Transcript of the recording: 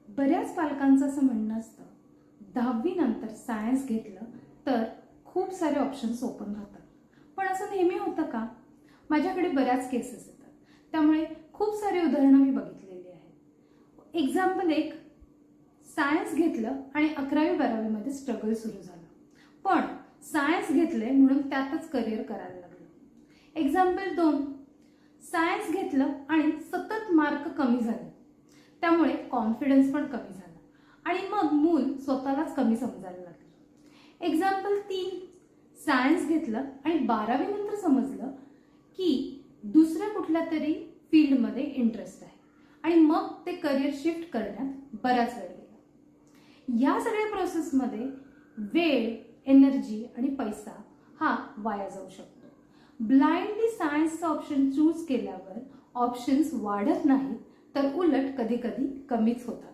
बऱ्याच पालकांचं असं म्हणणं असतं 10वी नंतर सायन्स घेतलं तर खूप सारे ऑप्शन्स ओपन राहतात. पण असं नेहमी होतं का? माझ्याकडे बऱ्याच केसेस येतात, त्यामुळे खूप सारी उदाहरणं मी बघितलेली आहेत. एक्झाम्पल एक, सायन्स घेतलं आणि 11वी-12वी मध्ये स्ट्रगल सुरू झालं, पण सायन्स घेतले म्हणून त्यातच करिअर करायला लागलं. एक्झाम्पल 2, सायन्स घेतलं आणि सतत मार्क कमी झाले, त्यामुळे कॉन्फिडन्स पण कमी झाला आणि मग मूल स्वतःलाच कमी समजायला लागलं. एक्झाम्पल 3, सायन्स घेतलं आणि 12वी नंतर समजलं की दुसऱ्या कुठल्या तरी फील्डमध्ये इंटरेस्ट आहे आणि मग ते करिअर शिफ्ट करण्यात बराच वेळ गेला. या सगळ्या प्रोसेसमध्ये वेळ, एनर्जी आणि पैसा हा वाया जाऊ शकतो. ब्लाइंडली सायन्सचा ऑप्शन चूज केल्यावर ऑप्शन्स वाढत नाहीत, तर उलट कधी कधी कमीच होतात.